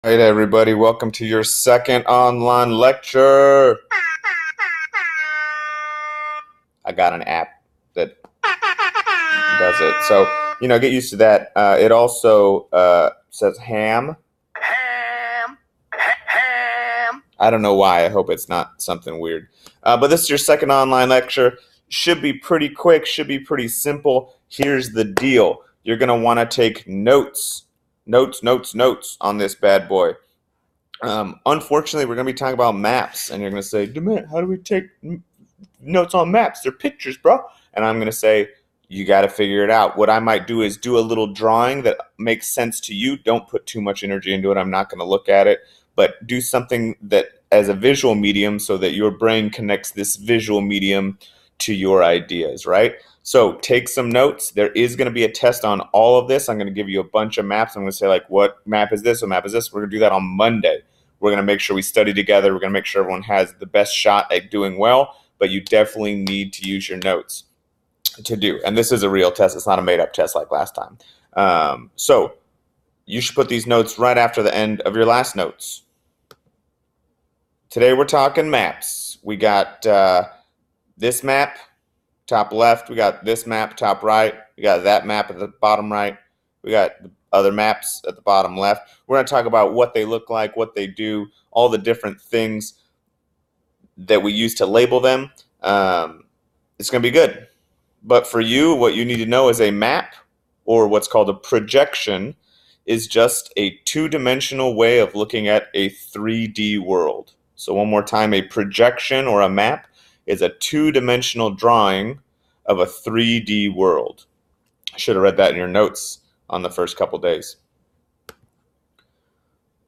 All right, everybody, welcome to your second online lecture. I got an app that does it. So, get used to that. It also says ham. I don't know why. I hope it's not something weird. But this is your second online lecture. Should be pretty quick, should be pretty simple. Here's the deal. You're going to want to take notes on this bad boy. Unfortunately, we're going to be talking about maps, and you're going to say, "Dement, how do we take notes on maps? They're pictures, bro." And I'm going to say, you got to figure it out. What I might do is do a little drawing that makes sense to you. Don't put too much energy into it. I'm not going to look at it, but do something that as a visual medium so that your brain connects this visual medium to your ideas, right? So take some notes. There is going to be a test on all of this. I'm going to give you a bunch of maps. I'm going to say, like, what map is this? What map is this? We're going to do that on Monday. We're going to make sure we study together. We're going to make sure everyone has the best shot at doing well, but you definitely need to use your notes to do. And this is a real test. It's not a made-up test like last time. So you should put these notes right after the end of your last notes. Today we're talking maps. We got this map, top left. We got this map, top right. We got that map at the bottom right. We got the other maps at the bottom left. We're going to talk about what they look like, what they do, all the different things that we use to label them. It's going to be good. But for you, what you need to know is a map, or what's called a projection, is just a two-dimensional way of looking at a 3D world. So one more time, a projection or a map is a two-dimensional drawing of a 3D world. I should have read that in your notes on the first couple days.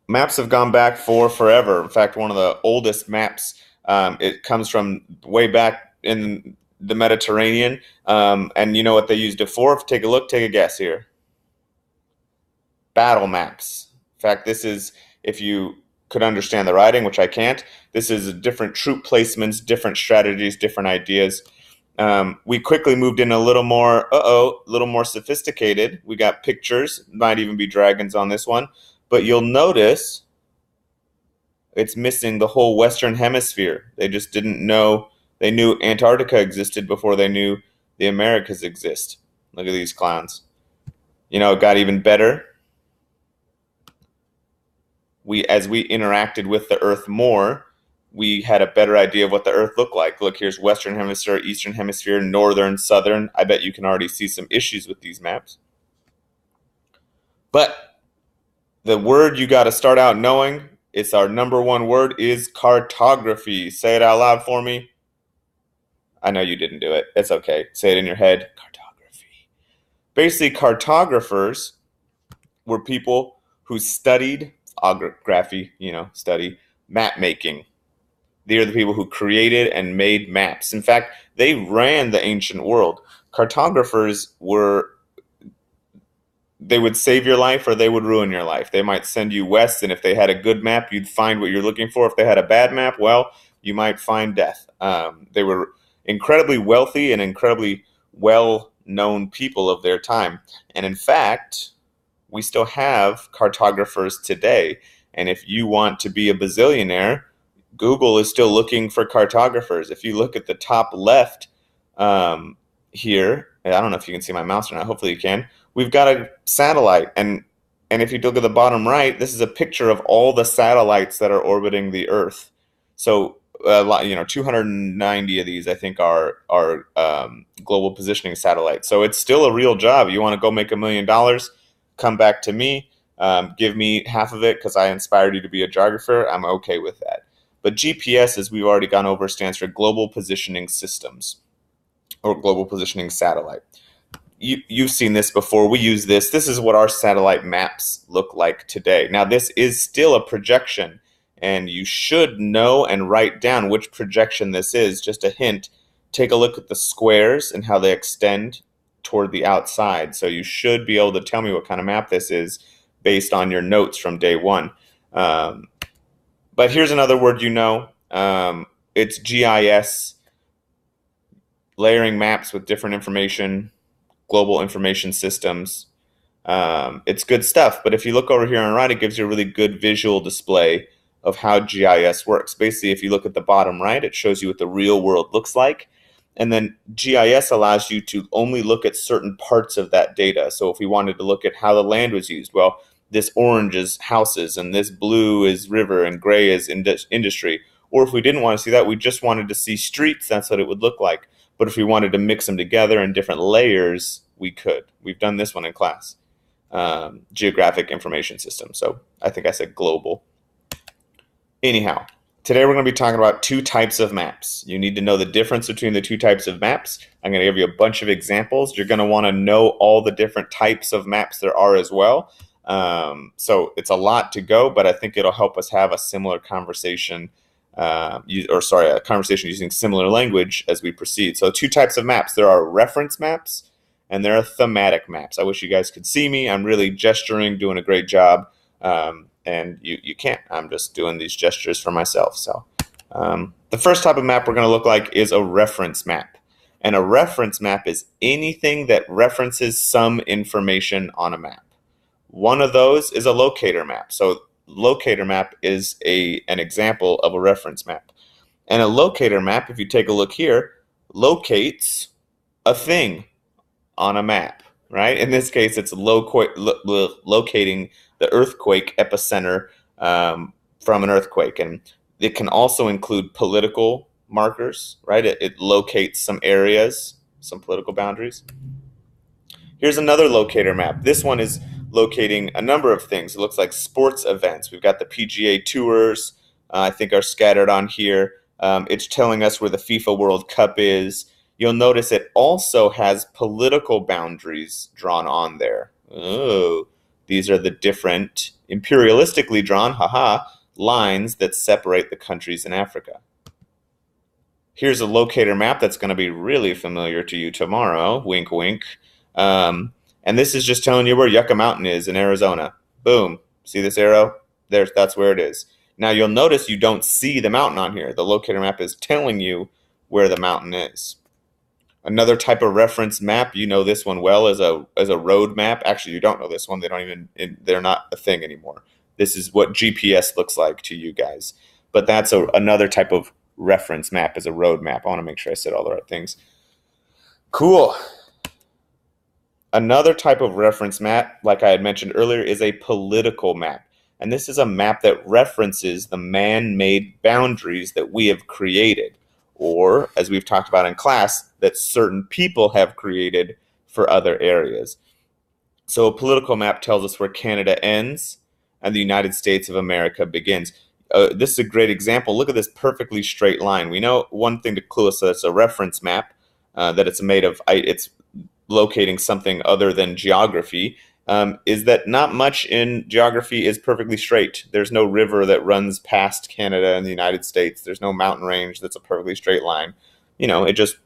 Maps have gone back for forever. In fact, one of the oldest maps, it comes from way back in the Mediterranean. And you know what they used it for? Take a look, take a guess here. Battle maps. In fact, this is, if you could understand the writing, which I can't, this is different troop placements, different strategies, different ideas. We quickly moved in a little more, sophisticated. We got pictures, might even be dragons on this one, but you'll notice it's missing the whole Western Hemisphere. They just didn't know. They knew Antarctica existed before they knew the Americas exist. Look at these clowns. It got even better. As we interacted with the Earth more, we had a better idea of what the Earth looked like. Look, here's Western Hemisphere, Eastern Hemisphere, Northern, Southern. I bet you can already see some issues with these maps. But the word you got to start out knowing, it's our number one word, is cartography. Say it out loud for me. I know you didn't do it. It's okay. Say it in your head. Cartography. Basically, cartographers were people who studied study map making. They are the people who created and made maps. In fact, they ran the ancient world. Cartographers they would save your life or they would ruin your life. They might send you west, and if they had a good map, you'd find what you're looking for. If they had a bad map, well, you might find death. They were incredibly wealthy and incredibly well-known people of their time. And in fact, we still have cartographers today. And if you want to be a bazillionaire, Google is still looking for cartographers. If you look at the top left here, I don't know if you can see my mouse or not. Hopefully you can. We've got a satellite. And if you look at the bottom right, this is a picture of all the satellites that are orbiting the Earth. So 290 of these, I think, are global positioning satellites. So it's still a real job. You want to go make $1 million, come back to me, give me half of it because I inspired you to be a geographer. I'm okay with that. But GPS, as we've already gone over, stands for Global Positioning Systems, or Global Positioning Satellite. You've seen this before. We use this. This is what our satellite maps look like today. Now, this is still a projection, and you should know and write down which projection this is. Just a hint, take a look at the squares and how they extend toward the outside. So you should be able to tell me what kind of map this is based on your notes from day one. But here's another word it's GIS, layering maps with different information, global information systems. It's good stuff. But if you look over here on the right, it gives you a really good visual display of how GIS works. Basically, if you look at the bottom right, it shows you what the real world looks like. And then GIS allows you to only look at certain parts of that data. So if we wanted to look at how the land was used, well, this orange is houses, and this blue is river, and gray is industry. Or if we didn't want to see that, we just wanted to see streets, that's what it would look like. But if we wanted to mix them together in different layers, we could. We've done this one in class. Geographic information system. So I think I said global. Anyhow, today we're going to be talking about two types of maps. You need to know the difference between the two types of maps. I'm going to give you a bunch of examples. You're going to want to know all the different types of maps there are as well. So it's a lot to go, but I think it'll help us have a similar conversation, a conversation using similar language as we proceed. So two types of maps. There are reference maps and there are thematic maps. I wish you guys could see me. I'm really gesturing, doing a great job. And you can't. I'm just doing these gestures for myself. So the first type of map we're going to look like is a reference map. And a reference map is anything that references some information on a map. One of those is a locator map. So locator map is an example of a reference map. And a locator map, if you take a look here, locates a thing on a map, right? In this case, it's locating the earthquake epicenter from an earthquake. And it can also include political markers, right? It locates some areas, some political boundaries. Here's another locator map. This one is locating a number of things. It looks like sports events. We've got the PGA tours, I think are scattered on here. It's telling us where the FIFA World Cup is. You'll notice it also has political boundaries drawn on there. Oh, these are the different imperialistically drawn, lines that separate the countries in Africa. Here's a locator map that's going to be really familiar to you tomorrow. Wink, wink. And this is just telling you where Yucca Mountain is in Arizona. Boom. See this arrow? That's where it is. Now you'll notice you don't see the mountain on here. The locator map is telling you where the mountain is. Another type of reference map, you know this one well, as a road map. Actually, you don't know this one. They're not a thing anymore. This is what GPS looks like to you guys. But that's another type of reference map, as a road map. I want to make sure I said all the right things. Cool. Another type of reference map, like I had mentioned earlier, is a political map. And this is a map that references the man-made boundaries that we have created, or, as we've talked about in class, that certain people have created for other areas. So a political map tells us where Canada ends and the United States of America begins. This is a great example. Look at this perfectly straight line. We know one thing to clue us that it's a reference map, that it's made of, it's locating something other than geography, is that not much in geography is perfectly straight. There's no river that runs past Canada and the United States. There's no mountain range that's a perfectly straight line. It just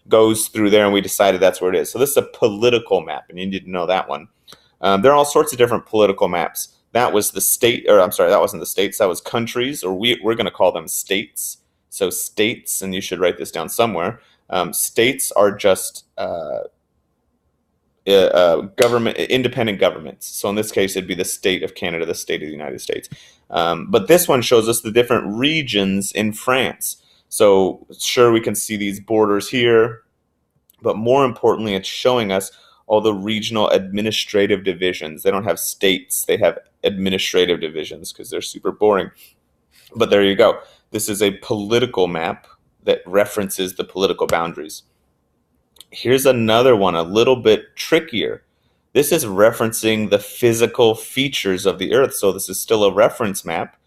goes through there and we decided that's where it is. So this is a political map, and you need to know that one. There are all sorts of different political maps. That was the state, or I'm sorry, that wasn't the states, that was countries, or we're going to call them states. So states, and you should write this down somewhere, states are just government, independent governments. So in this case, it'd be the state of Canada, the state of the United States. But this one shows us the different regions in France. So sure, we can see these borders here, but more importantly, it's showing us all the regional administrative divisions. They don't have states, they have administrative divisions because they're super boring. But there you go. This is a political map that references the political boundaries. Here's another one, a little bit trickier. This is referencing the physical features of the Earth. So this is still a reference map,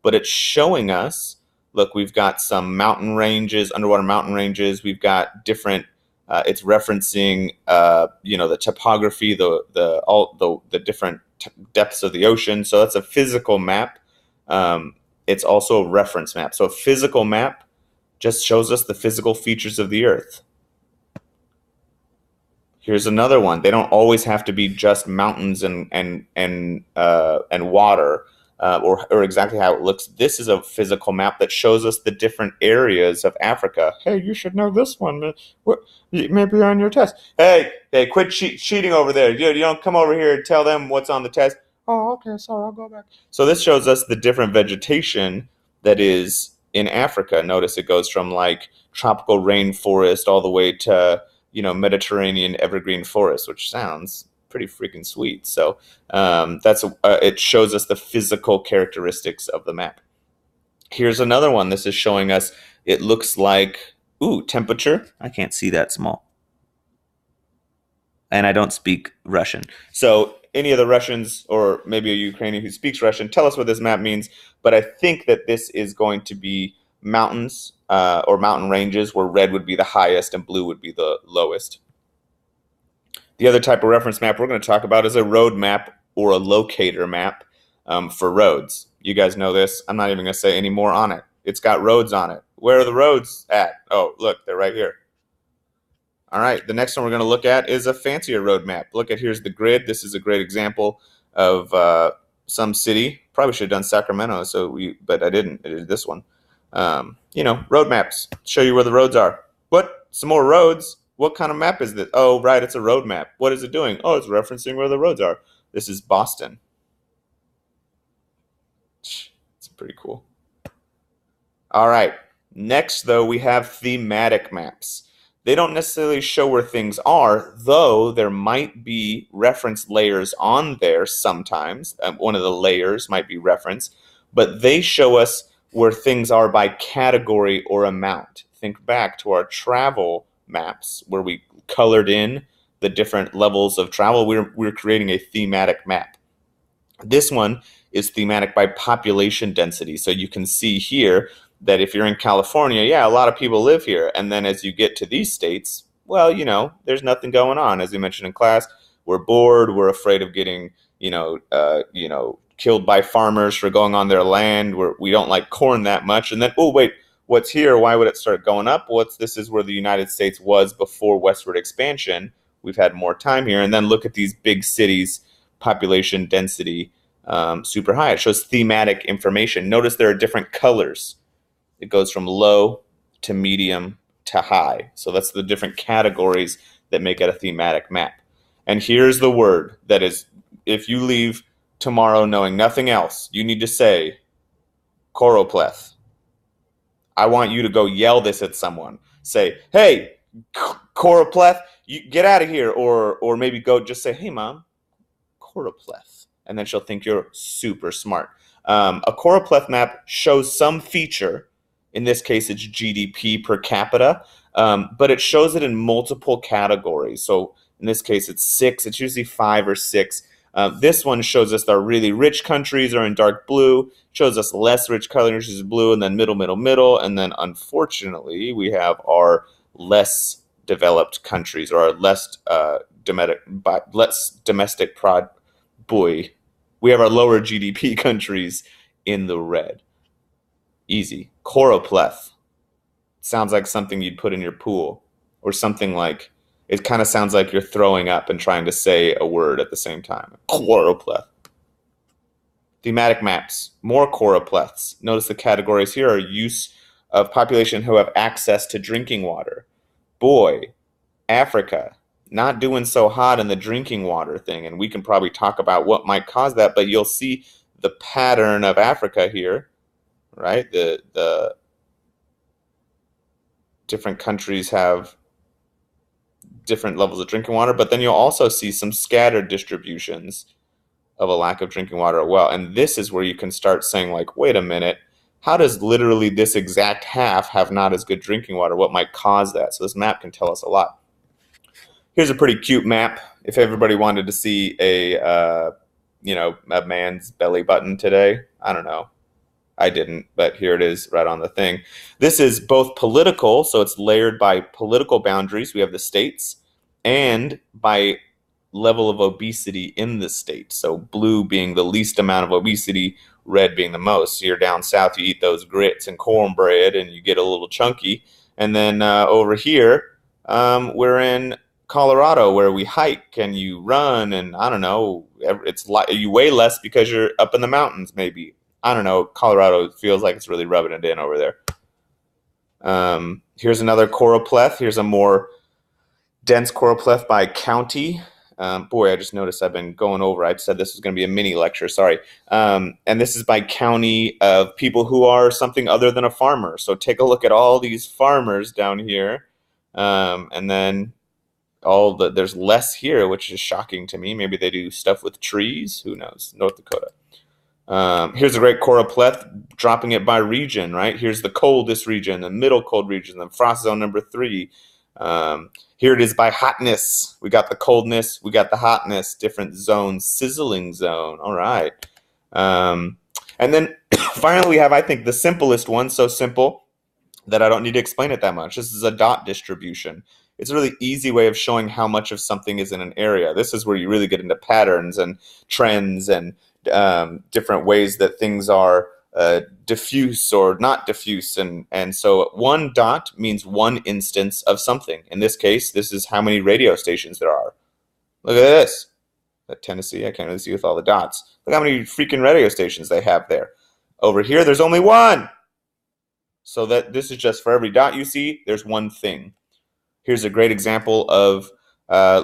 but it's showing us, look, we've got some mountain ranges, underwater mountain ranges. We've got different, it's referencing, the topography, the different depths of the ocean. So that's a physical map. It's also a reference map. So a physical map just shows us the physical features of the Earth. Here's another one. They don't always have to be just mountains and water. or exactly how it looks. This is a physical map that shows us the different areas of Africa. Hey, you should know this one. What, maybe on your test. Hey, quit cheating over there. You don't come over here and tell them what's on the test. Oh, okay, sorry, I'll go back. So this shows us the different vegetation that is in Africa. Notice it goes from like tropical rainforest all the way to Mediterranean evergreen forest, which sounds pretty freaking sweet. So that's it shows us the physical characteristics of the map. Here's another one. This is showing us. It looks like temperature. I can't see that small, and I don't speak Russian. So any of the Russians or maybe a Ukrainian who speaks Russian, tell us what this map means. But I think that this is going to be mountains or mountain ranges where red would be the highest and blue would be the lowest. The other type of reference map we're going to talk about is a road map or a locator map for roads. You guys know this. I'm not even going to say any more on it. It's got roads on it. Where are the roads at? Oh, look, they're right here. All right, the next one we're going to look at is a fancier road map. Look at, here's the grid. This is a great example of some city. Probably should have done Sacramento, but I didn't. I did this one. Road maps show you where the roads are. What? Some more roads? What kind of map is this? Oh, right, it's a road map. What is it doing? Oh, it's referencing where the roads are. This is Boston. It's pretty cool. All right. Next, though, we have thematic maps. They don't necessarily show where things are, though there might be reference layers on there sometimes. One of the layers might be reference, but they show us where things are by category or amount. Think back to our travel maps where we colored in the different levels of travel. We're creating a thematic map. This one is thematic by population density. So you can see here that if you're in California, yeah, a lot of people live here. And then as you get to these states, well, there's nothing going on. As we mentioned in class, we're bored. We're afraid of getting, killed by farmers for going on their land. We don't like corn that much. And then, oh, wait, what's here? Why would it start going up? This is where the United States was before westward expansion. We've had more time here. And then look at these big cities, population density, super high. It shows thematic information. Notice there are different colors. It goes from low to medium to high. So that's the different categories that make it a thematic map. And here's the word that is, if you leave tomorrow knowing nothing else, you need to say choropleth. I want you to go yell this at someone. Say, hey, choropleth, you get out of here. Or maybe go just say, hey, mom, choropleth. And then she'll think you're super smart. A choropleth map shows some feature. In this case, it's GDP per capita, but it shows it in multiple categories. So in this case, it's 6. It's usually 5 or 6. This one shows us our really rich countries are in dark blue, shows us less rich countries is blue, and then middle. And then, unfortunately, we have our less developed countries or our less domestic we have our lower GDP countries in the red. Easy. Choropleth. Sounds like something you'd put in your pool, or something like, it kind of sounds like you're throwing up and trying to say a word at the same time. Choropleth. Thematic maps. More choropleths. Notice the categories here are use of population who have access to drinking water. Boy, Africa, not doing so hot in the drinking water thing, and we can probably talk about what might cause that, but you'll see the pattern of Africa here. Right? The different countries have different levels of drinking water, but then you'll also see some scattered distributions of a lack of drinking water as well. And this is where you can start saying, like, wait a minute, how does literally this exact half have not as good drinking water? What might cause that? So this map can tell us a lot. Here's a pretty cute map. If everybody wanted to see a man's belly button today, I don't know. I didn't, but here it is right on the thing. This is both political, so it's layered by political boundaries. We have the states, and by level of obesity in the state. So blue being the least amount of obesity, red being the most. So you're down south, you eat those grits and cornbread, and you get a little chunky. And then over here, we're in Colorado where we hike and you run, and I don't know, it's like you weigh less because you're up in the mountains. Maybe, I don't know. Colorado feels like it's really rubbing it in over there. Here's another choropleth. Here's a more dense choropleth by county. Boy, I just noticed I've been going over. I said this was going to be a mini lecture. Sorry. And this is by county of people who are something other than a farmer. So take a look at all these farmers down here. And then there's less here, which is shocking to me. Maybe they do stuff with trees. Who knows? North Dakota. Here's a great choropleth, dropping it by region, right? Here's the coldest region, the middle cold region, the frost zone number 3. Here it is by hotness. We got the coldness, we got the hotness, different zones, sizzling zone. All right. And then finally we have, I think, the simplest one, so simple that I don't need to explain it that much. This is a dot distribution. It's a really easy way of showing how much of something is in an area. This is where you really get into patterns and trends and different ways that things are diffuse or not diffuse. And so one dot means one instance of something. In this case, this is how many radio stations there are. Look at this. That Tennessee, I can't really see with all the dots. Look how many freaking radio stations they have there. Over here, there's only one. So that this is just for every dot you see, there's one thing. Here's a great example of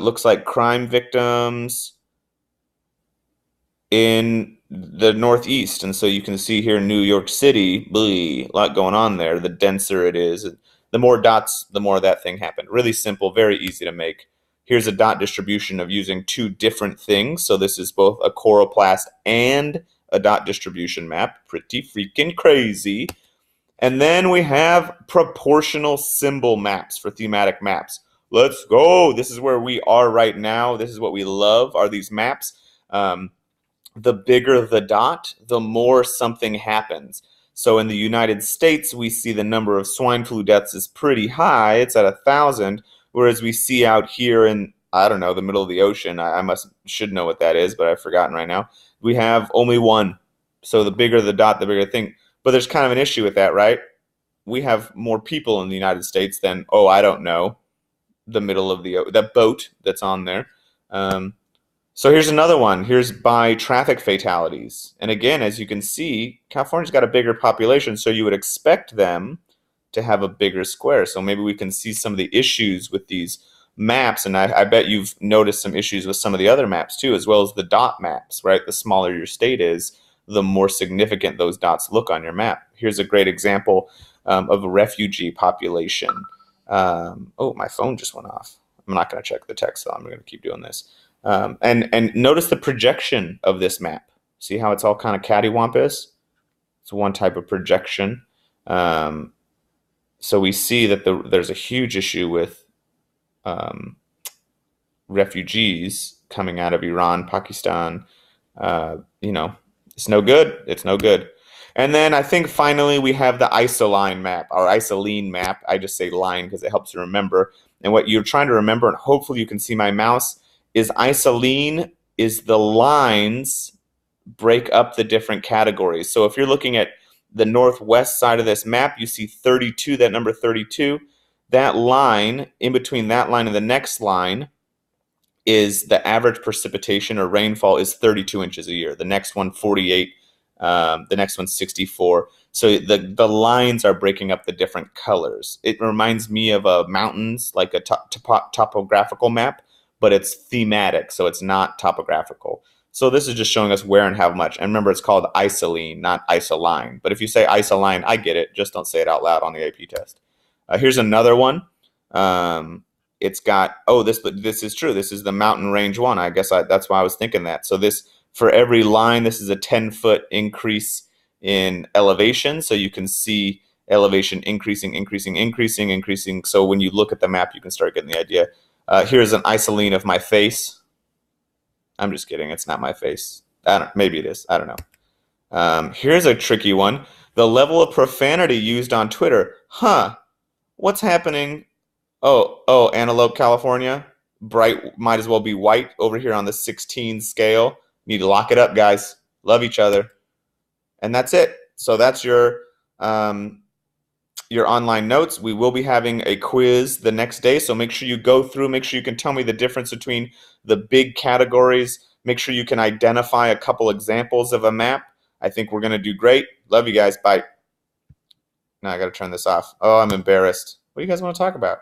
looks like crime victims in the Northeast. And so you can see here in New York City, a lot going on there. The denser it is, the more dots, the more that thing happened. Really simple, very easy to make. Here's a dot distribution of using two different things. So this is both a choroplast and a dot distribution map. Pretty freaking crazy. And then we have proportional symbol maps for thematic maps. Let's go. This is where we are right now. This is what we love, are these maps. The bigger the dot, the more something happens. So in the United States, we see the number of swine flu deaths is pretty high. It's at 1,000, whereas we see out here in, I don't know, the middle of the ocean, I should know what that is, but I've forgotten right now, we have only one. So the bigger the dot, the bigger the thing. But there's kind of an issue with that, right? We have more people in the United States than, I don't know, the middle of that boat that's on there. So here's another one. Here's by traffic fatalities. And again, as you can see, California's got a bigger population, so you would expect them to have a bigger square. So maybe we can see some of the issues with these maps, and I bet you've noticed some issues with some of the other maps too, as well as the dot maps, right? The smaller your state is, the more significant those dots look on your map. Here's a great example of a refugee population. My phone just went off. I'm not going to check the text, though. I'm going to keep doing this. And notice the projection of this map. See how it's all kind of cattywampus? It's one type of projection. So we see that there's a huge issue with refugees coming out of Iran, Pakistan. It's no good. It's no good. And then I think finally we have the isoline map, or isoline map. I just say line because it helps you remember. And what you're trying to remember, and hopefully you can see my mouse, is isoline is the lines break up the different categories. So if you're looking at the northwest side of this map, you see 32, that number 32. That line, in between that line and the next line, is the average precipitation or rainfall is 32 inches a year. The next one, 48. The next one, 64. So the lines are breaking up the different colors. It reminds me of mountains, like a topographical map, but it's thematic, so it's not topographical. So this is just showing us where and how much. And remember, it's called isoline, not isoline. But if you say isoline, I get it. Just don't say it out loud on the AP test. Here's another one. It's got, this is true. This is the mountain range one. I guess that's why I was thinking that. So this, for every line, this is a 10-foot increase in elevation. So you can see elevation increasing. So when you look at the map, you can start getting the idea. Here's an isoline of my face. I'm just kidding. It's not my face. Maybe it is. I don't know. Here's a tricky one. The level of profanity used on Twitter. What's happening? Antelope, California. Bright might as well be white over here on the 16 scale. Need to lock it up, guys. Love each other. And that's it. So that's your your online notes. We will be having a quiz the next day, so make sure you go through, make sure you can tell me the difference between the big categories. Make sure you can identify a couple examples of a map. I think we're going to do great. Love you guys. Bye. Now I got to turn this off. Oh, I'm embarrassed. What do you guys want to talk about?